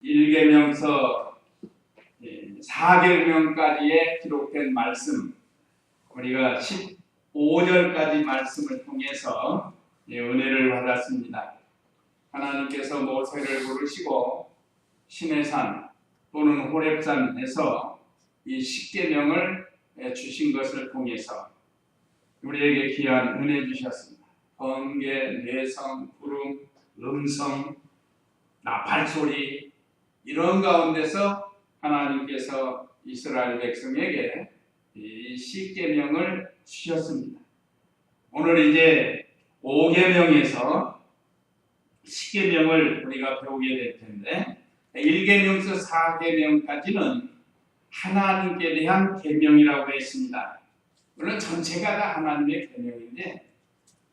1계명서 4계명까지의 기록된 말씀, 우리가 15절까지 말씀을 통해서 은혜를 받았습니다. 하나님께서 모세를 부르시고 시내산 또는 호렙산에서 이 10계명을 주신 것을 통해서 우리에게 귀한 은혜 주셨습니다. 번개, 내성, 구름, 음성, 나팔소리 이런 가운데서 하나님께서 이스라엘 백성에게 이 10계명을 주셨습니다. 오늘 이제 5계명에서 10계명을 우리가 배우게 될 텐데 1계명서 4계명까지는 하나님께 대한 계명이라고 했습니다. 물론 전체가 다 하나님의 계명인데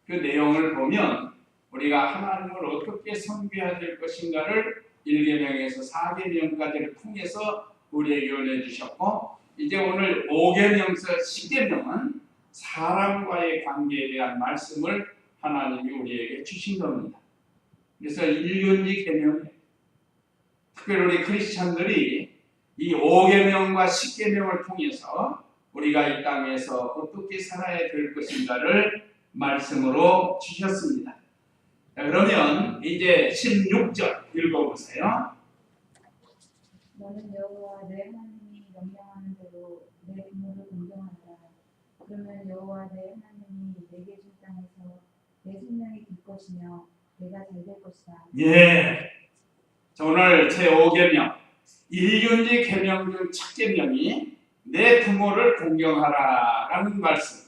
그 내용을 보면 우리가 하나님을 어떻게 섬겨야 될 것인가를 1계명에서 4계명까지를 통해서 우리에게 알려주셨고, 이제 오늘 5계명서 10계명은 사람과의 관계에 대한 말씀을 하나님이 우리에게 주신 겁니다. 그래서 일륜지 계명, 특별히 우리 크리스찬들이 이 5계명과 10계명을 통해서 우리가 이 땅에서 어떻게 살아야 될 것인가를 말씀으로 주셨습니다. 자, 그러면 이제 16절 읽어보세요. 너는 여호와 내 하나님이 명령하는 대로 내 부모를 공경하라. 그러면 여호와 내 하나님이 내게 준 땅에서 내 생명이 길 것이며 내가 잘 될 것이다. 예. 자, 오늘 제5계명 일륜지 계명 중 첫 계명이 내 부모를 공경하라라는 말씀.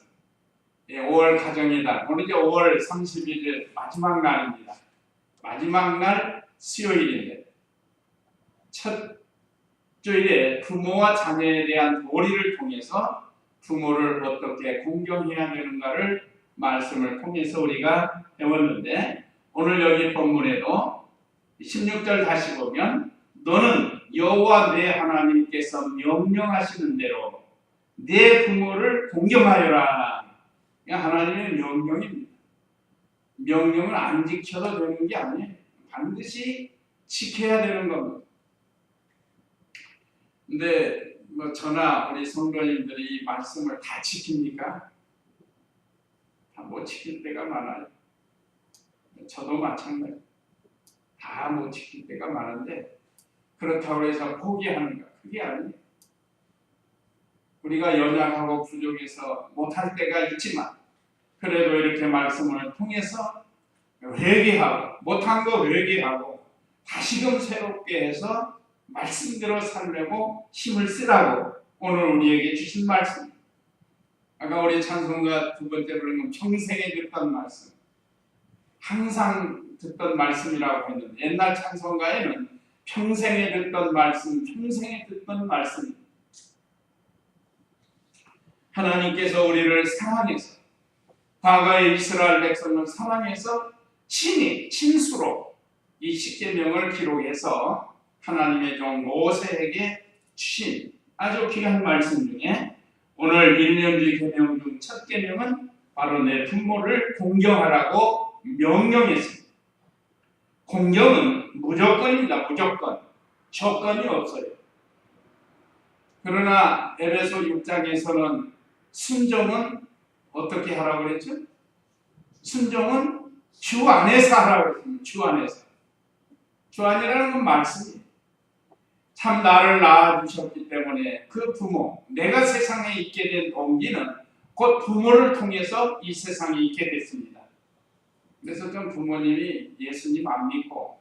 5월 가정이다. 오늘 이제 5월 31일 마지막 날입니다. 마지막 날 수요일인데 첫 주일에 부모와 자녀에 대한 도리를 통해서 부모를 어떻게 공경해야 되는가를 말씀을 통해서 우리가 배웠는데, 오늘 여기 본문에도 16절 다시 보면 너는 여호와 내 하나님께서 명령하시는 대로 내 부모를 공경하여라. 하나님의 명령입니다. 명령을 안 지켜도 되는 게 아니에요. 반드시 지켜야 되는 겁니다. 근데 저나 우리 성도님들이 이 말씀을 다 지킵니까? 다 못 지킬 때가 많아요. 저도 마찬가지. 다 못 지킬 때가 많은데 그렇다고 해서 포기하는가? 그게 아니에요. 우리가 연약하고 부족해서 못할 때가 있지만 그래도 이렇게 말씀을 통해서 회개하고 못한 거 회개하고 다시금 새롭게 해서 말씀대로 살려고 힘을 쓰라고 오늘 우리에게 주신 말씀. 아까 우리 찬송가 두 번째 부른 건 평생에 듣던 말씀, 항상 듣던 말씀이라고 했는데 옛날 찬송가에는 평생에 듣던 말씀, 평생에 듣던 말씀. 하나님께서 우리를 사랑해서 과거의 이스라엘 백성을 사랑해서 친히 친수로 이 10계명을 기록해서 하나님의 종 모세에게 주신 아주 귀한 말씀 중에 오늘 일륜지 계명 중 첫 계명은 바로 내 부모를 공경하라고 명령했습니다. 공경은 무조건입니다. 무조건. 조건이 없어요. 그러나 에베소 6장에서는 순종은 어떻게 하라고 그랬죠? 순종은 주 안에서 하라고 그랬습니다. 주 안에서. 주 안이라는 건 말씀이에요. 참 나를 낳아주셨기 때문에 그 부모, 내가 세상에 있게 된 동기는 곧 부모를 통해서 이 세상에 있게 됐습니다. 그래서 좀 부모님이 예수님 안 믿고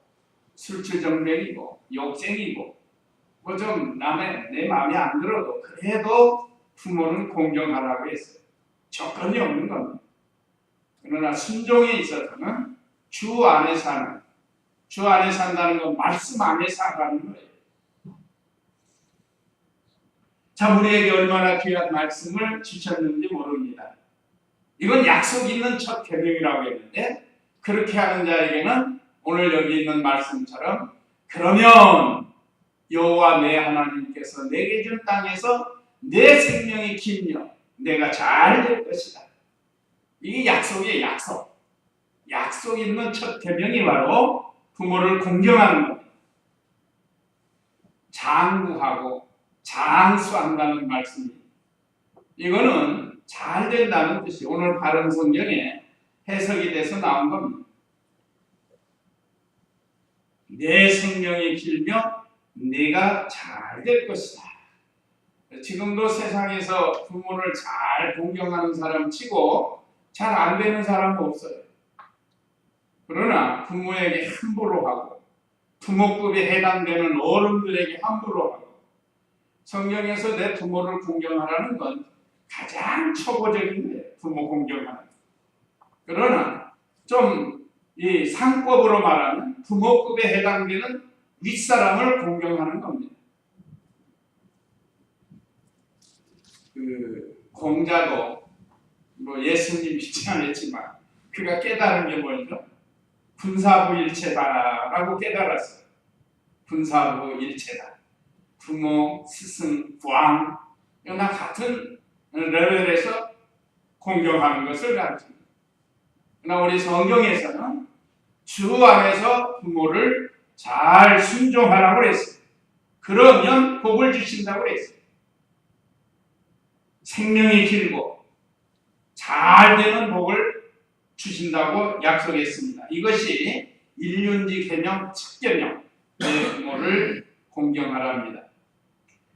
술주정뱅이고 욕쟁이고 뭐 좀 내 마음에 안 들어도 그래도 부모는 공경하라고 했어요. 조건이 없는 겁니다. 그러나 순종에 있어서는 주 안에 사는, 주 안에 산다는 건 말씀 안에 살아가는 거예요. 자, 우리에게 얼마나 귀한 말씀을 주셨는지 모릅니다. 이건 약속 있는 첫 계명이라고 했는데 그렇게 하는 자에게는 오늘 여기 있는 말씀처럼 그러면 여호와 내 하나님께서 내게 준 땅에서 내 생명이 길며 내가 잘 될 것이다. 이게 약속이에요. 약속. 약속 있는 첫 계명이 바로 부모를 공경하는 겁니다. 장구하고 장수한다는 말씀입니다. 이거는 잘 된다는 뜻이 오늘 바른 성경에 해석이 돼서 나온 겁니다. 내 생명이 길며 내가 잘 될 것이다. 지금도 세상에서 부모를 잘 공경하는 사람 치고 잘 안 되는 사람은 없어요. 그러나 부모에게 함부로 하고 부모급에 해당되는 어른들에게 함부로 하고 성경에서 내 부모를 공경하라는 건 가장 초보적인 거예요. 부모 공경하는. 그러나 좀 이 상법으로 말하면 부모급에 해당되는 윗사람을 공경하는 겁니다. 그 공자도 뭐 예수님 믿지 않았지만 그가 깨달은 게 뭐죠? 분사부일체다라고 깨달았어요. 분사부일체다. 부모, 스승, 왕 이나 같은 레벨에서 공경하는 것을 가르칩니다. 그러나 우리 성경에서는 주 안에서 부모를 잘 순종하라고 그랬어요. 그러면 복을 주신다고 그랬어요. 생명이 길고 잘 되는 복을 주신다고 약속했습니다. 이것이 일륜지 개념 첫 개념, 내 부모를 공경하랍니다.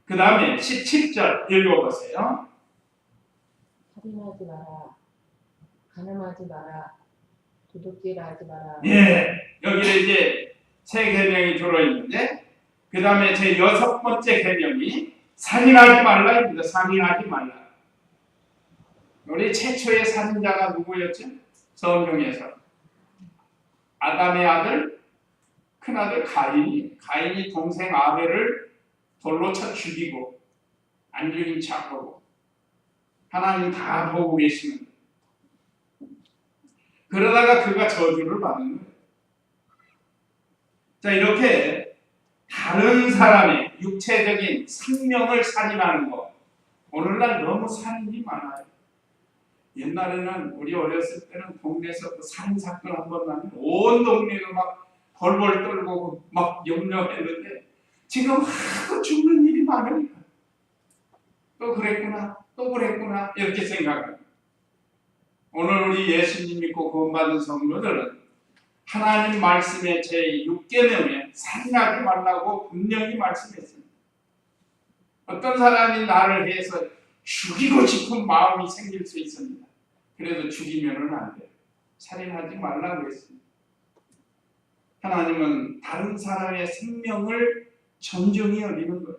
그 다음에 17절 읽어보세요. 살인하지 마라. 간음하지 마라. 도둑질하지 마라. 예, 여기에 이제 세 계명이 들어있는데 그 다음에 제 6번째 계명이 살인하지 말라입니다. 살인하지 말라. 우리 최초의 살인자가 누구였죠? 성경에서 아담의 아들, 큰아들 가인이 동생 아벨을 돌로 쳐 죽이고 안 죽인 척하고 하나님 다 보고 계시는 그러다가 그가 저주를 받는 거예요. 자, 이렇게 다른 사람의 육체적인 생명을 살인하는 거 오늘날 너무 살인이 많아요. 옛날에는 우리 어렸을 때는 동네에서 그 살인 사건 한 번 나면 온 동네가 막 벌벌 떨고 막 염려했는데 지금 하도 죽는 일이 많으니까 또 그랬구나 이렇게 생각합니다. 오늘 우리 예수님 믿고 구원받은 성도들은 하나님 말씀의 제6계명에 살인하지 말라고 분명히 말씀했습니다. 어떤 사람이 나를 해서 죽이고 싶은 마음이 생길 수 있습니다. 그래도 죽이면은 안 돼요. 살인하지 말라고 했습니다. 하나님은 다른 사람의 생명을 존중히 여기는 거예요.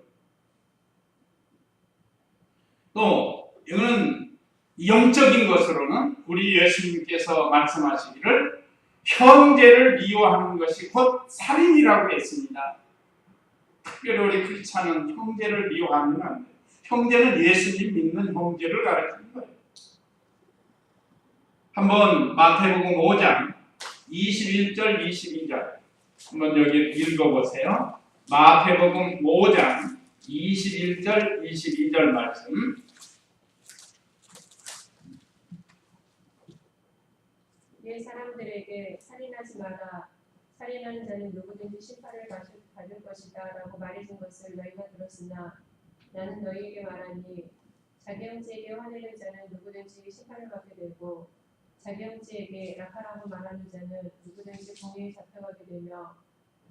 또 이거는 영적인 것으로는 우리 예수님께서 말씀하시기를 형제를 미워하는 것이 곧 살인이라고 했습니다. 특별히 우리 크리스찬은 형제를 미워하면 안 돼요. 형제는 예수님 믿는 형제를 가르치는 거예요. 한번 마태복음 5장 21절 22절 한번 여기 읽어보세요. 마태복음 5장 21절 22절 말씀. 옛 사람들에게 살인하지 마라. 살인하는 자는 누구든지 심판을 받을 것이다 라고 말해준 것을 너희가 들었으나 나는 너희에게 말하니 자기 형제에게 화내는 자는 누구든지 심판을 받게 되고 자기 형제에게 라카라고 말하는 자는 누구든지 공회에 잡혀가게 되며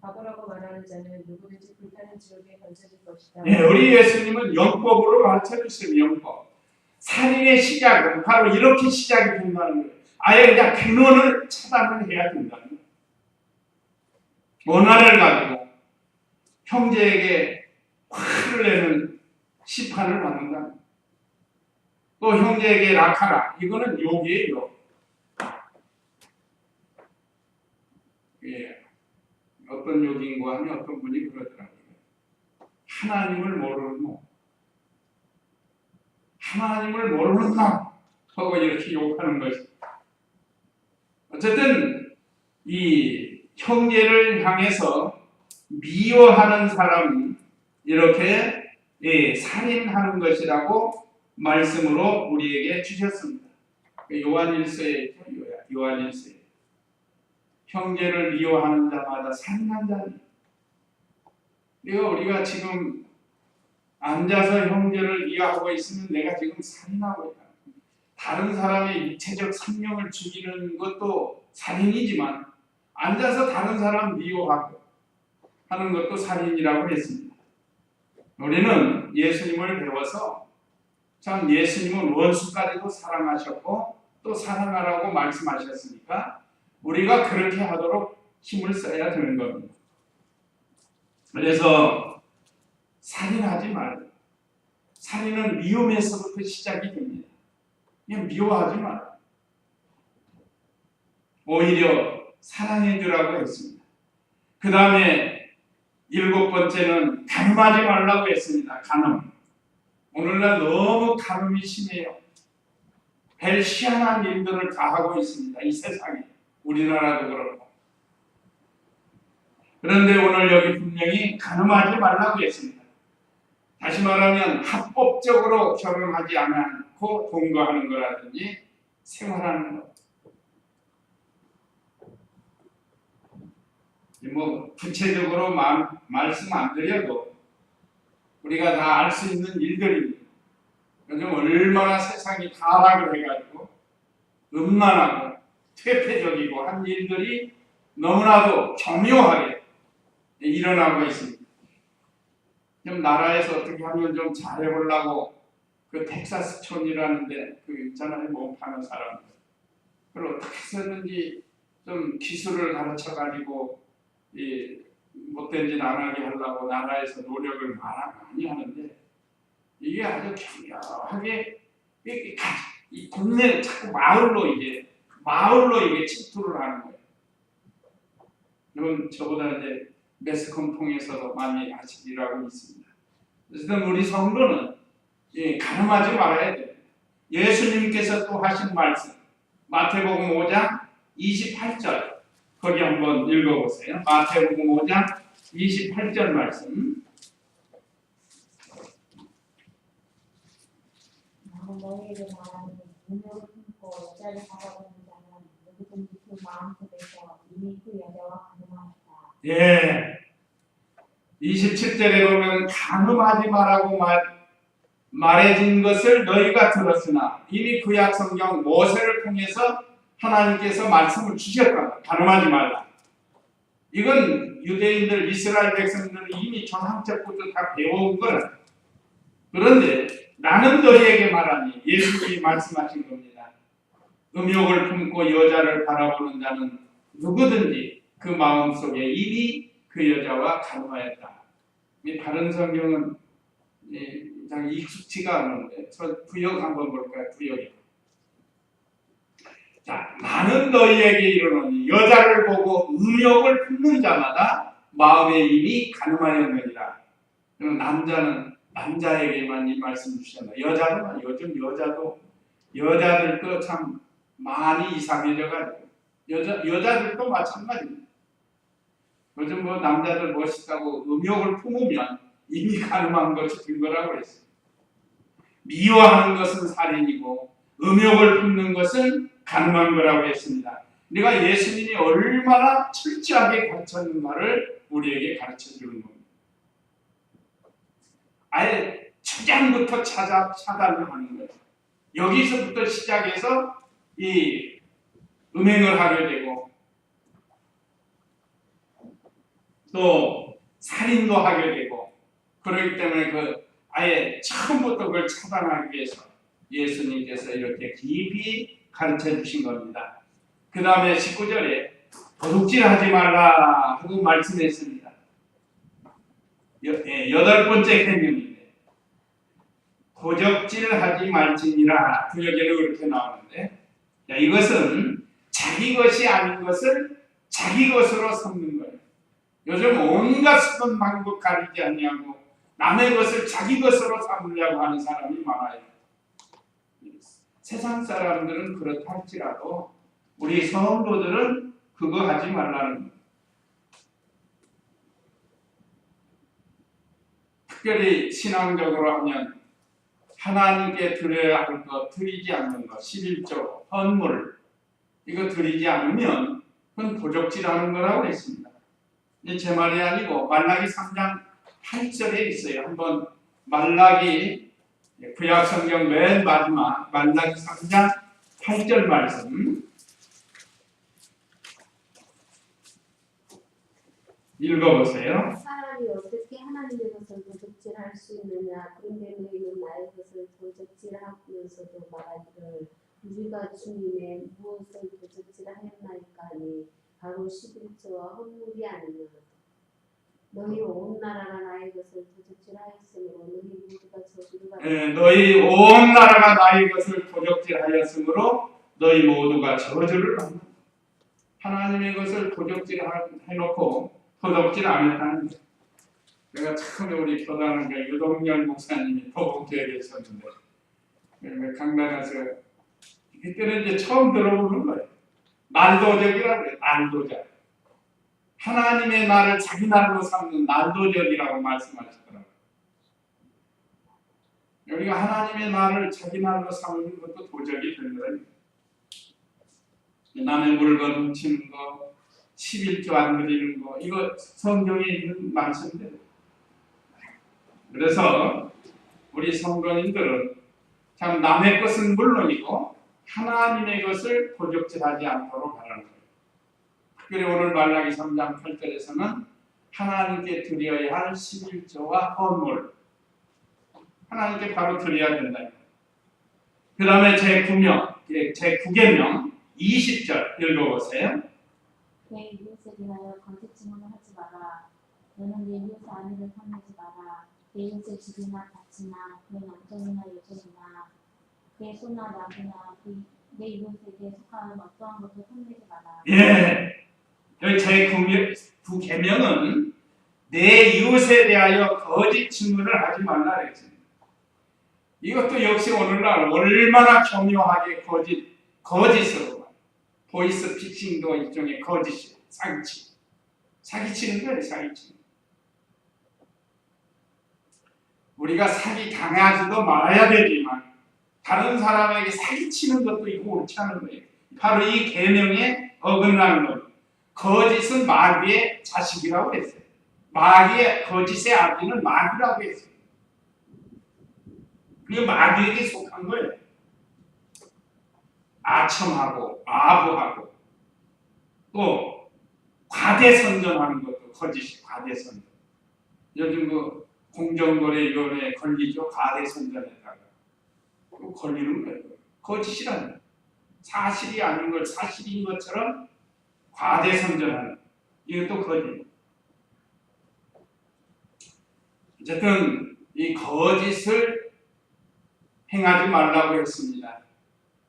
바보라고 말하는 자는 누구든지 불타는 지옥에 던져질 것이다. 네, 우리 예수님은 영법으로 가르쳐주시는 영법. 살인의 시작은 바로 이렇게 시작이 된다는 거예요. 아예 그냥 근원을 차단을 해야 된다는 거예요. 원한을 가지고 형제에게 화를 내는 심판을 받는다. 또 형제에게 라카라, 이거는 욕이에요. 예. 어떤 욕인고 하면 어떤 분이 그러더라고요. 하나님을 모르는 놈. 하나님을 모르는 놈. 하고 이렇게 욕하는 것이. 어쨌든 이 형제를 향해서 미워하는 사람은 이렇게 살인하는 것이라고 말씀으로 우리에게 주셨습니다. 요한일서에 있죠. 우리가 지금 앉아서 형제를 이해하고 있으면 내가 지금 살인하고 있다. 다른 사람의 육체적 생명을 죽이는 것도 살인이지만 앉아서 다른 사람 미워하고 하는 것도 살인이라고 했습니다. 우리는 예수님을 배워서 참 예수님은 원수까지도 사랑하셨고 또 사랑하라고 말씀하셨으니까 우리가 그렇게 하도록 힘을 써야 되는 겁니다. 그래서 살인하지 말고, 살인은 미움에서부터 시작이 됩니다. 그냥 미워하지 말고 오히려 사랑해 주라고 했습니다. 그 다음에 7번째는 간음하지 말라고 했습니다. 간음. 오늘날 너무 간음이 심해요. 별 희한한 일들을 다 하고 있습니다. 이 세상에. 우리나라도 그렇고. 그런데 오늘 여기 분명히 간음하지 말라고 했습니다. 다시 말하면 합법적으로 결혼하지 않고 동거하는 거라든지 생활하는 것. 뭐 구체적으로 말씀 안 드려도 우리가 다 알 수 있는 일들입니다. 요즘 얼마나 세상이 타락을 해가지고 음란하고 퇴폐적이고 한 일들이 너무나도 교묘하게 일어나고 있습니다. 좀 나라에서 어떻게 하면 좀 잘해보려고 그 텍사스촌이라는데 그 있잖아요, 몸 파는 사람들. 그걸 어떻게 해서든지 좀 기술을 가르쳐가지고 이 못된 짓 안 하게 하려고 나라에서 노력을 많이 하는데 이게 아주 교묘하게 이 동네 자꾸 마을로 이게 침투를 하는 거예요. 이건 저보다 이제 매스컴 통해서도 많이 하시리라고 믿습니다. 그래서 우리 성도는 간음하지 말아야 돼요. 예수님께서 또 하신 말씀 마태복음 5장 28절 거기 한번 읽어보세요. 마태복음 5장 28절 말씀. 나는 너희에게 말하니 능력을 품고 여자를 바라보는 자는 누구든지 그 마음속에서 이미 그 여자와 간음하였다. 예. 27절에 보면 간음하지 말라고 말해진 것을 너희가 들었으나 이미 구약 성경 모세를 통해서 하나님께서 말씀을 주셨다. 간음하지 말라. 이건 유대인들 이스라엘 백성들은 이미 조상적부터 다 배워온 거라. 그런데 나는 너희에게 말하니 예수님이 말씀하신 겁니다. 음욕을 품고 여자를 바라보는 자는 누구든지 그 마음속에 이미 그 여자와 간음하였다. 다른 성경은 익숙치가 않은데 저 구역 한번 볼까요? 구역이. 자, 나는 너희에게 이르노니 여자를 보고 음욕을 품는 자마다 마음에 이미 간음하였느니라. 남자는 남자에게만 이 말씀 주셨나? 여자도 요즘 여자들도 참 많이 이상해져가지고 여자들도 마찬가지입니다. 요즘 뭐 남자들 멋있다고 음욕을 품으면 이미 간음한 것이 된 거라고 그랬어요. 미워하는 것은 살인이고 음욕을 품는 것은 간음한 거라고 했습니다. 우리가 예수님이 얼마나 철저하게 가르쳤는가를 우리에게 가르쳐 주는 겁니다. 아예 초장부터 차단을 하는 거예요. 여기서부터 시작해서 이 음행을 하게 되고 또 살인도 하게 되고 그렇기 때문에 아예 처음부터 그걸 차단하기 위해서 예수님께서 이렇게 깊이 가르쳐 주신 겁니다. 그 다음에 19절에 도둑질하지 말라 하고 말씀했습니다. 8번째 계명인데 도적질하지 말지니라 구역에는 그렇게 나오는데 이것은 자기 것이 아닌 것을 자기 것으로 삼는 거예요. 요즘 온갖 수단 방법 가리지 않냐고 남의 것을 자기 것으로 삼으려고 하는 사람이 많아요. 세상 사람들은 그렇다 할지라도 우리 성도들은 그거 하지 말라는 거예요. 특별히 신앙적으로 하면 하나님께 드려야 할 것 드리지 않는 것 11조 헌물 이거 드리지 않으면 그건 도적질하는 거라고 했습니다. 제 말이 아니고 말라기 3장 8절에 있어요. 한번 말라기 구약 성경 맨 마지막 말라기 3장 8절 말씀 읽어보세요. 사람이 어떻게 하나님의 것을 도적질할 수 있느냐? 그런데 너희는 나의 것을 도적질하면서도 말하기를 우리가 주님의 무엇을 도적질하였나이까 하니 바로 11조와 헌물이 아니냐. 너희 온 나라가 나의 것을 도적질하였으므로 너희 모두가 저주를 받으리라. 너희 온 나라가 나의 것을 도적질하였으므로 너희 모두가 저주를 받는다. 하나님의 것을 도적질해놓고 도적질 안 했다는 거예요. 내가 처음에 우리 교단은 유동열 목사님이 도봉교회에 계셨는데 강단에서 그때는 이제 처음 들어보는 거예요. 난도적이라고 해요. 난도적. 하나님의 날을 자기 날로 삼는 난도적이라고 말씀하시더라고요. 우리가 하나님의 날을 자기 날로 삼는 것도 도적이 되는 거예요. 남의 물건 훔치는 거, 11조 안 드리는 거, 이거 성경에 있는 말씀대로. 그래서 우리 성도님들은 참 남의 것은 물론이고 하나님의 것을 도적질하지 않도록 하라는 거예요. 특별히 오늘 말라기 3장 8절에서는 하나님께 드려야 할 11조와 헌물, 하나님께 바로 드려야 된다. 그 다음에 제9계명 20절 읽어보세요. 내 이웃에 대하여 거짓 증언을 하지 마라. 너는 내 이웃의 아내를 탐내지 마라. 내 이웃의 집이나 밭이나 그의 남편이나 여종이나 그의 소나 나무나 내 이웃에게 속하는 어떠한 것도 탐내지 마라. 예, 여기 제9계명은 내 이웃에 대하여 거짓 증언을 하지 말라 그랬습니다. 이것도 역시 오늘날 얼마나 교묘하게 거짓으로 보이스 피싱도 일종의 거짓이에요. 사기치는 거예요. 사기치는. 우리가 사기 당하지도 말아야 되지만 다른 사람에게 사기치는 것도 이거 옳지 않은 거예요. 바로 이 계명에 어긋나는 거예요. 거짓은 마귀의 자식이라고 했어요. 마귀의 거짓의 아비는 마귀라고 했어요. 그게 마귀에게 속한 거예요. 아첨하고 아부하고 또 과대선전하는 것도 거짓이 과대선전. 요즘 그 공정거래위원회에 걸리죠. 과대선전했다가 또 걸리는 거예요. 거짓이라는 거예요. 사실이 아닌 걸 사실인 것처럼 과대선전하는 이것도 거짓. 어쨌든 이 거짓을 행하지 말라고 했습니다.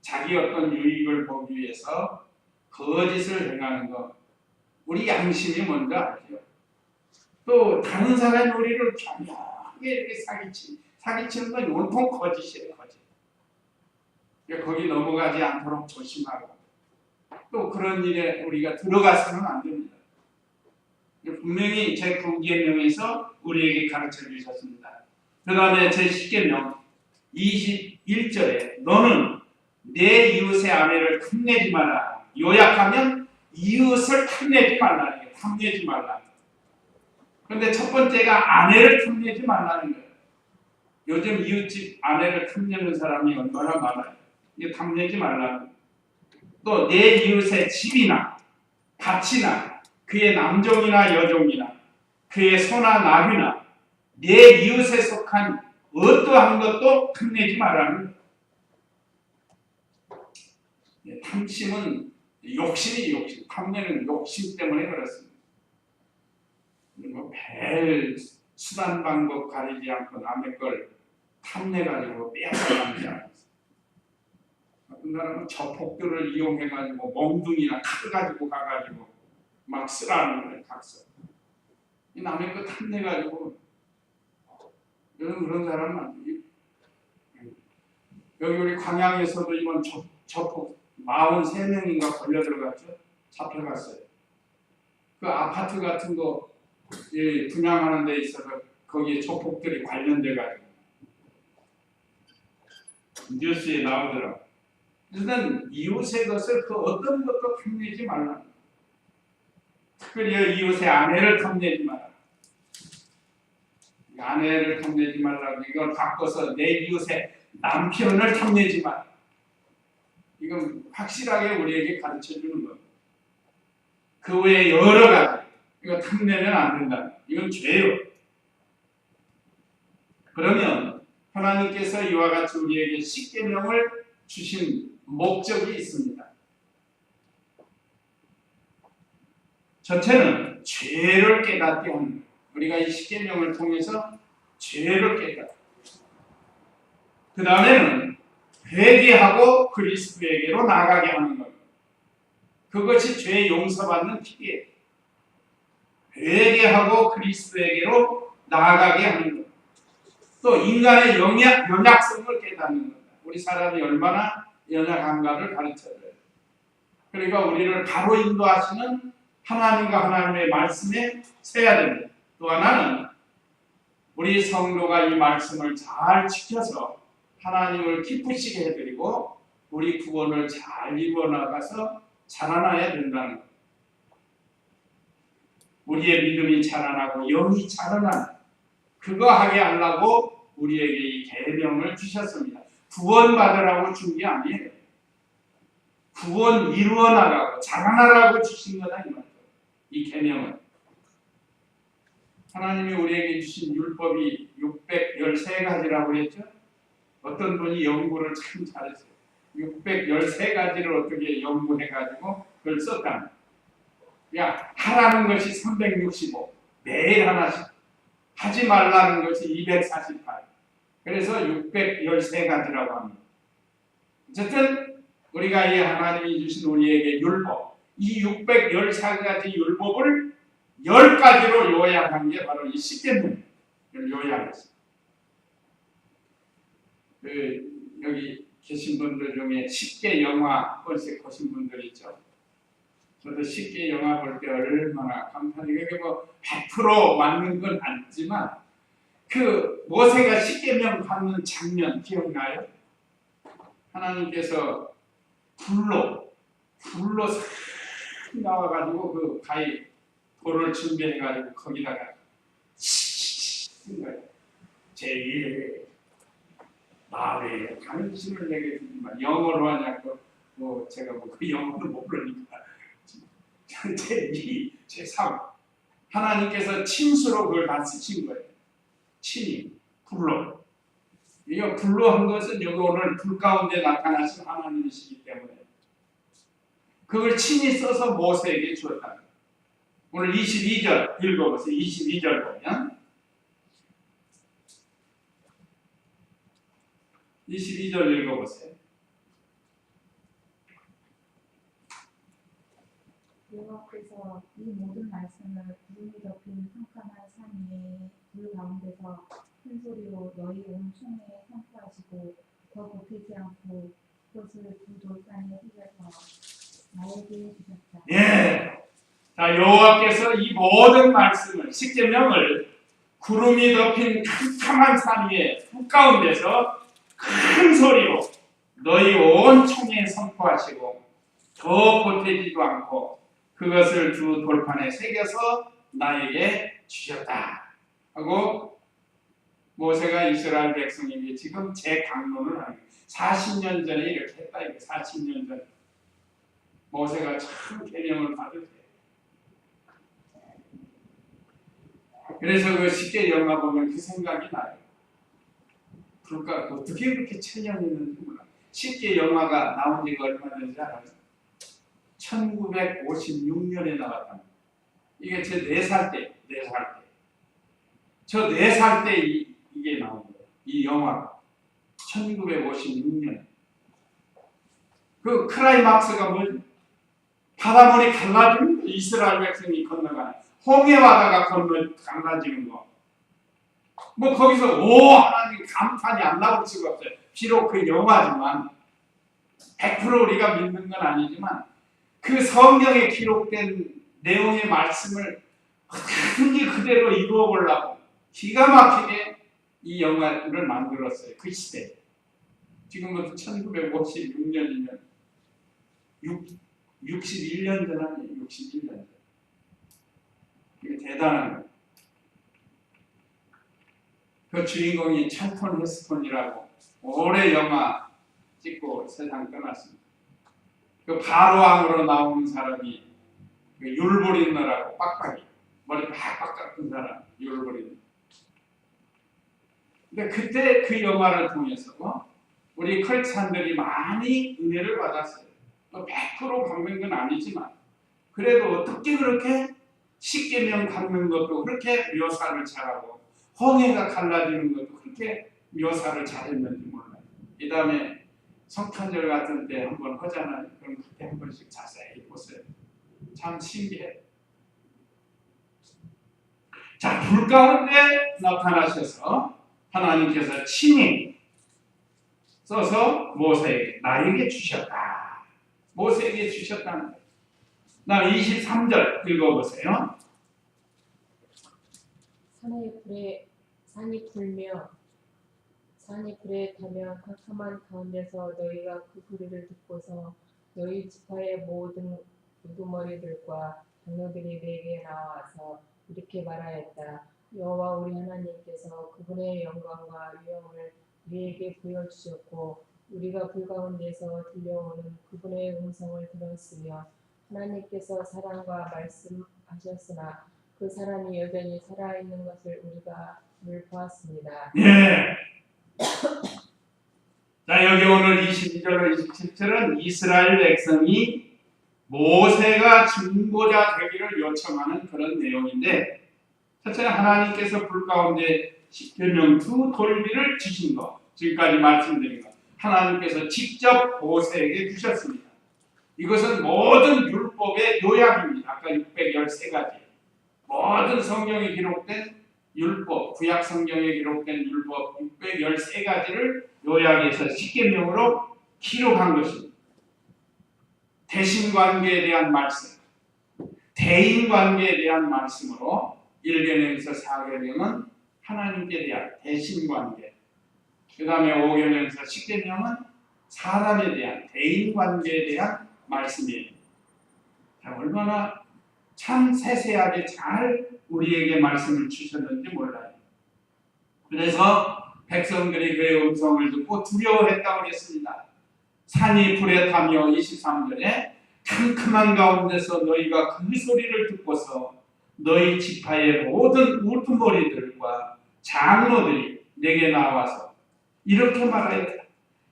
자기 어떤 유익을 보기 위해서 거짓을 행하는 것, 우리 양심이 먼저 알죠. 또 다른 사람의 우리를 교묘하게 이렇게 사기치는 건 온통 거짓이에요. 거짓. 거기 넘어가지 않도록 조심하고 또 그런 일에 우리가 들어가서는 안 됩니다. 분명히 제9계명에서 우리에게 가르쳐 주셨습니다. 그 다음에 제10계명 21절에 너는 내 이웃의 아내를 탐내지 마라. 요약하면 이웃을 탐내지 말라. 탐내지 말라. 그런데 첫 번째가 아내를 탐내지 말라는 거예요. 요즘 이웃집 아내를 탐내는 사람이 얼마나 많아요. 이게 탐내지 말라는 거예요. 또 내 이웃의 집이나 밭이나 그의 남종이나 여종이나 그의 소나 나귀나 내 이웃에 속한 어떠한 것도 탐내지 말라는 거예요. 탐심은 욕심이 욕심, 탐내는 욕심 때문에 그렇습니다. 뭐 별 수단 방법 가리지 않고 남의 걸 탐내가지고 빼앗아가는 자. 어떤 사람은 저폭들을 이용해가지고 몽둥이나 칼 가지고 가가지고 막 쓰라는 거예요. 각서. 남의 거 탐내가지고 그런 사람은 안 돼요. 여기 우리 광양에서도 이번 저폭 43명인가 걸려 들어갔죠. 잡혀갔어요. 그 아파트 같은 거 분양하는 데 있어서 거기에 조폭들이 관련돼 가지고 뉴스에 나오더라고. 그래서 이웃의 것을 그 어떤 것도 탐내지 말라. 특별히 이웃의 아내를 탐내지 마라. 아내를 탐내지 말라고 이걸 바꿔서 내 이웃의 남편을 탐내지 마. 이건 확실하게 우리에게 가르쳐 주는 겁니다. 그 외에 여러 가지 이거 탐내면 안 된다. 이건 죄요. 그러면 하나님께서 이와 같이 우리에게 십계명을 주신 목적이 있습니다. 첫째는 죄를 깨닫게 하는 거예요. 우리가 이 십계명을 통해서 죄를 깨닫게. 그 다음에는 회개하고 그리스도에게로 나가게 하는 겁니다. 그것이 죄 용서받는 길이에요. 회개하고 그리스도에게로 나아가게 하는 겁니다. 또 인간의 연약성을 깨닫는 겁니다. 우리 사람이 얼마나 연약한가를 가르쳐줘요. 그러니까 우리를 바로 인도하시는 하나님과 하나님의 말씀에 서야 됩니다. 또 하나는 우리 성도가 이 말씀을 잘 지켜서 하나님을 기쁘시게 해드리고 우리 구원을 잘 이루어나가서 자라나야 된다는 것. 우리의 믿음이 자라나고 영이 자라나는 그거 하게 하려고 우리에게 이 계명을 주셨습니다. 구원받으라고 준 게 아니에요. 구원 이루어나가고 자라나라고 주신 거다 이 말이에요. 이 계명은 하나님이 우리에게 주신 율법이 613가지라고 했죠. 어떤 분이 연구를 참 잘했어요. 613가지를 어떻게 연구해가지고 그걸 썼다. 그냥 하라는 것이 365, 매일 하나씩. 하지 말라는 것이 248. 그래서 613가지라고 합니다. 어쨌든 우리가 이 하나님이 주신 우리에게 율법, 이 614가지 율법을 10가지로 요약한 게 바로 이 십계명을 요약했어요. 여기 계신 분들 중에 십계 영화 벌써 보신 분들 있죠. 저도 십계 영화 볼 때 얼마나 감탄이 그게 뭐 100% 맞는 건 아니지만 그 모세가 십계명 받는 장면 기억나요? 하나님께서 불로 싹 나와가지고 그 가히 돌을 준비해가지고 거기다가 쓴 거예요. 제1 마음에 당신을 내게 주지만 영어로 하냐고 뭐 제가 뭐 그 영어를 못 부르니까 제2, 제3 하나님께서 친수로 그걸 다 쓰신 거예요. 친히 불로. 이거 불로 한 것은 여기 오늘 불 가운데 나타나신 하나님이시기 때문에 그걸 친히 써서 모세에게 주었다. 오늘 22절 읽어보세요. 22절 보면 22절 읽어보세요. 여호와께서 이 모든 말씀을 구름이 덮인 캄캄한 산 위에 불 가운데서 큰 소리로 너희 온 총회에 선포하시고 더 보태지 않고 그것을 두 돌산에 휘겨서 나에게 주셨다. 예. 자, 여호와께서 이 모든 말씀을 십계명을 구름이 덮인 캄캄한 산 위에 불 가운데서 큰 소리로 너희 온 총회에 선포하시고 더 보태지도 않고 그것을 두 돌판에 새겨서 나에게 주셨다 하고 모세가 이스라엘 백성에게 지금 재강론을 하는 거예요. 40년 전에 이렇게 했다. 40년 전에 모세가 참 계명을 받을 때 그래서 그 십계 영화 보면 그 생각이 나요. 그러니까 어떻게 그렇게 체념이 있는지 몰라. 십계 영화가 나온 지가 얼마 전인지 알아요? 1956년에 나왔다. 이게 제 4살 때. 저 4살 때 이게 나온 거예요. 이 영화가. 1956년. 그 클라이막스가 뭐지? 바닷물이 갈라지는 거. 이스라엘 백성이 건너가는. 홍해 바다가 갈라지는 거. 뭐 거기서 오 하나님 감탄이 안 나올 수가 없어요. 비록 그 영화지만 100% 우리가 믿는 건 아니지만 그 성경에 기록된 내용의 말씀을 어떻게든지 그대로 이루어 보려고 기가 막히게 이 영화를 만들었어요. 그 시대. 지금부터 1956년이면 61년 전 아니에요. 61년 전. 이게 대단한 거예요. 그 주인공이 찰턴 헤스톤이라고 오래 영화 찍고 세상 떠났습니다. 그 바로왕으로 나오는 사람이 그 율브린너라고 빡빡이 머리 빡빡 깎은 사람 율브린너. 근데 그때 그 영화를 통해서 우리 크리스찬들이 많이 은혜를 받았어요. 100% 갚는 건 아니지만 그래도 어떻게 그렇게 십계명 갚는 것도 그렇게 묘사를 잘하고 홍해가 갈라지는 것도 그렇게 묘사를 잘했는지 몰라요. 이 다음에 성탄절 같은 때 한번 하잖아요. 그럼 그때 한 번씩 자세히 보세요. 참 신기해요. 자, 불 가운데 나타나셔서 하나님께서 친히 써서 모세에게 나에게 주셨다. 모세에게 주셨다는 거예요. 나 23절 읽어보세요. 산이 불에 타며 캄캄한 가운데서 너희가 그 소리를 듣고서 너희 지파의 모든 우두머리들과 장로들이 내게 나와서 이렇게 말하였다. 여호와 우리 하나님께서 그분의 영광과 위엄을 우리에게 보여주셨고 우리가 불 가운데서 들려오는 그분의 음성을 들었으며 하나님께서 사람과 말씀하셨으나 그 사람이 여전히 살아있는 것을 우리가 보았습니다. 예. 자, 여기 오늘 22절로 27절은 이스라엘 백성이 모세가 중보자 되기를 요청하는 그런 내용인데, 첫째는 하나님께서 불 가운데 십계명 두 돌비를 주신 것, 지금까지 말씀드린 것, 하나님께서 직접 모세에게 주셨습니다. 이것은 모든 율법의 요약입니다. 아까 613가지 모든 성경에 기록된 율법, 구약 성경에 기록된 율법 613가지를 요약해서 십계명으로 기록한 것입니다. 대신관계에 대한 말씀, 대인관계에 대한 말씀으로 1계명에서 4계명은 하나님께 대한 대신관계, 그 다음에 5계명에서 10계명은 사람에 대한 대인관계에 대한 말씀이에요. 자, 얼마나 참 세세하게 잘 우리에게 말씀을 주셨는지 몰라요. 그래서 백성들이 그의 음성을 듣고 두려워했다고 했습니다. 산이 불에 타며 23절에 캄캄한 가운데서 너희가 그 소리를 듣고서 너희 지파의 모든 우두머리들과 장로들이 내게 나와서 이렇게 말하였다.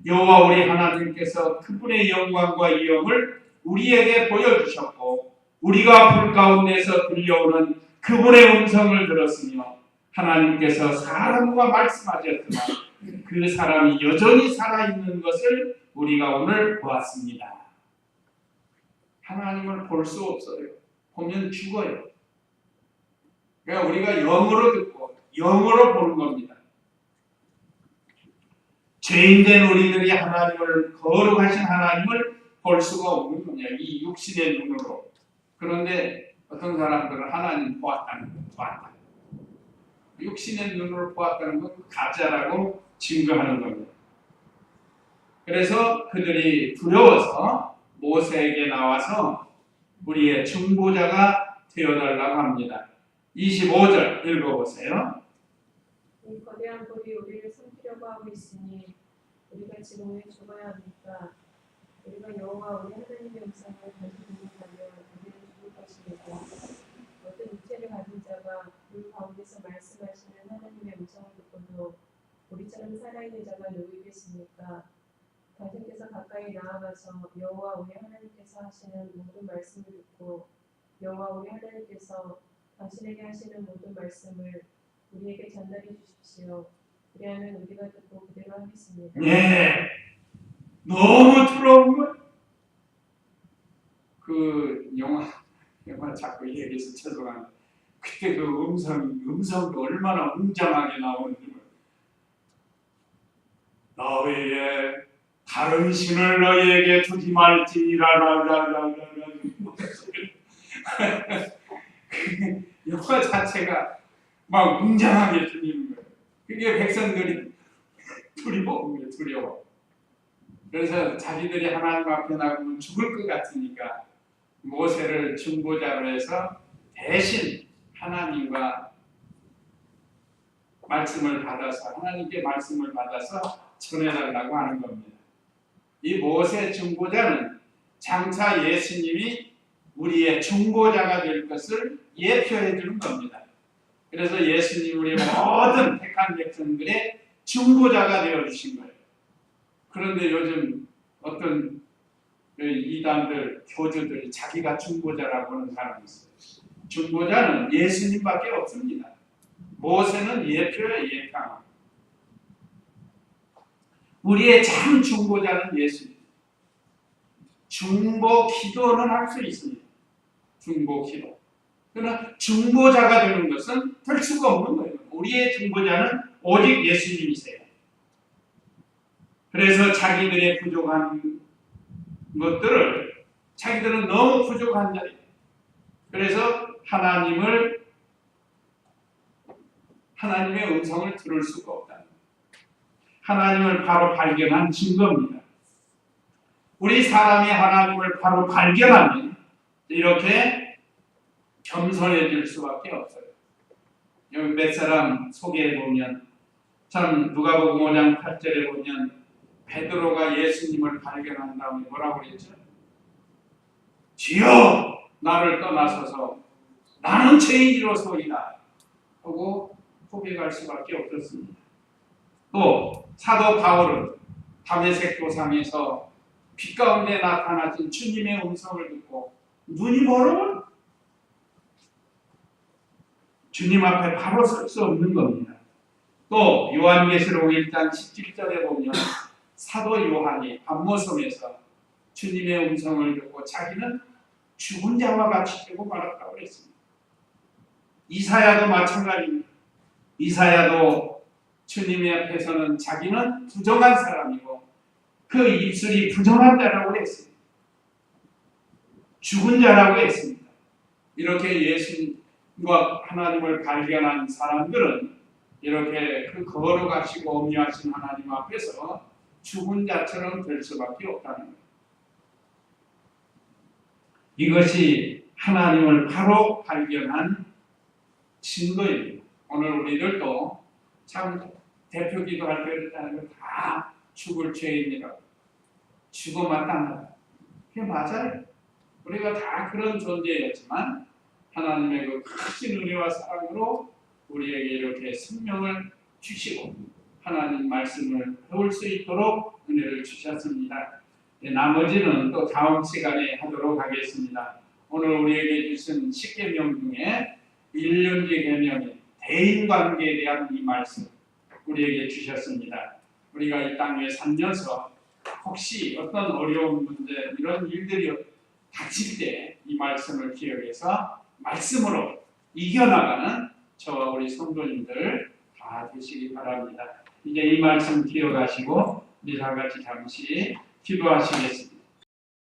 여호와 우리 하나님께서 그분의 영광과 위엄을 우리에게 보여주셨고 우리가 불 가운데서 들려오는 그분의 음성을 들었으며 하나님께서 사람과 말씀하셨으나 그 사람이 여전히 살아있는 것을 우리가 오늘 보았습니다. 하나님을 볼 수 없어요. 보면 죽어요. 그러니까 우리가 영으로 듣고 영으로 보는 겁니다. 죄인된 우리들이 하나님을, 거룩하신 하나님을 볼 수가 없는 거냐, 이 육신의 눈으로. 그런데 어떤 사람들은 하나님 보았다는 거, 보았다. 육신의 눈으로 보았다는 건 가짜라고 증거하는 겁니다. 그래서 그들이 두려워서 모세에게 나와서 우리의 중보자가 되어달라고 합니다. 25절 읽어보세요. 이 거대한 불이 우리를 숨기려고 하고 있으니 우리가 지금 왜 죽어야 합니까? 우리가 여호와 우리 하나님의 음성을 다시 듣는다면 우리는 죽을 것입니다. 어떤 육체를 가진 자가 불 가운데서 말씀하시는 하나님의 음성을 듣고도 우리처럼 살아있는 자가 누구이겠습니까? 당신께서 가까이 나아가서 여호와 우리 하나님께서 하시는 모든 말씀을 듣고 여호와 우리 하나님께서 당신에게 하시는 모든 말씀을 우리에게 전달해 주십시오. 그리하면 우리가 듣고 그대로 하겠습니다. 예, 너무 부러운 걸. 그 영화 자꾸 얘기해서 죄송합니다. 그때 그 음성도 얼마나 웅장하게 나오는지. 나 외에 다른 신을 너희에게 두지 말지니라. 영화 자체가 막 웅장하게 들리는 거예요. 그게 백성들이 두려워. 그래서 자기들이 하나님 앞에 나가면 죽을 것 같으니까 모세를 중보자로 해서 대신 하나님과 말씀을 받아서 하나님께 말씀을 받아서 전해달라고 하는 겁니다. 이 모세 중보자는 장차 예수님이 우리의 중보자가 될 것을 예표해 주는 겁니다. 그래서 예수님 우리 모든 택한 백성들의 중보자가 되어 주신 거예요. 그런데 요즘 어떤 이단들, 교주들이 자기가 중보자라고 하는 사람이 있어요. 중보자는 예수님밖에 없습니다. 모세는 예표예요, 예표. 우리의 참 중보자는 예수님. 중보 기도는 할 수 있습니다. 중보 기도. 그러나 중보자가 되는 것은 될 수가 없는 거예요. 우리의 중보자는 오직 예수님이세요. 그래서 자기들의 부족한 것들을, 자기들은 너무 부족한 자리예요. 그래서 하나님의 음성을 들을 수가 없다. 하나님을 바로 발견한 증거입니다. 우리 사람이 하나님을 바로 발견하면 이렇게 겸손해질 수밖에 없어요. 여기 몇 사람 소개해 보면, 참 누가복음 5장 8절에 보면 베드로가 예수님을 발견한 다음에 뭐라고 그랬죠? 주여 나를 떠나소서 나는 죄인이로소이다 하고 고백할 수밖에 없었습니다. 또 사도 바울은 다메섹 도상에서 빛 가운데 나타나신 주님의 음성을 듣고 눈이 멀어 주님 앞에 바로 설 수 없는 겁니다. 또 요한계시록 1장 17절에 보면 사도 요한이 밤모섬에서 주님의 음성을 듣고 자기는 죽은 자와 같이 되고 말았다고 했습니다. 이사야도 마찬가지입니다. 이사야도 주님의 앞에서는 자기는 부정한 사람이고 그 입술이 부정한 자라고 했습니다. 죽은 자라고 했습니다. 이렇게 예수님과 하나님을 발견한 사람들은 이렇게 그 거룩하시고 엄미하신 하나님 앞에서 죽은 자처럼 될 수밖에 없다는 거예요. 이것이 하나님을 바로 발견한 증거입니다. 오늘 우리들도 참 대표 기도할 때 다 죽을 죄인이라고, 죽어 마땅하다. 그게 맞아요. 우리가 다 그런 존재였지만 하나님의 그 크신 은혜와 사랑으로 우리에게 이렇게 생명을 주시고 하나님 말씀을 배울 수 있도록 은혜를 주셨습니다. 나머지는 또 다음 시간에 하도록 하겠습니다. 오늘 우리에게 주신 십계명 중에 1년지 계명인 대인관계에 대한 이 말씀 우리에게 주셨습니다. 우리가 이 땅에 살면서 혹시 어떤 어려운 문제, 이런 일들이 닥칠 때 이 말씀을 기억해서 말씀으로 이겨나가는 저와 우리 성도님들 다 되시기 바랍니다. 이제 이 말씀 기억하시고 우리 다 같이 잠시 기도하시겠습니다.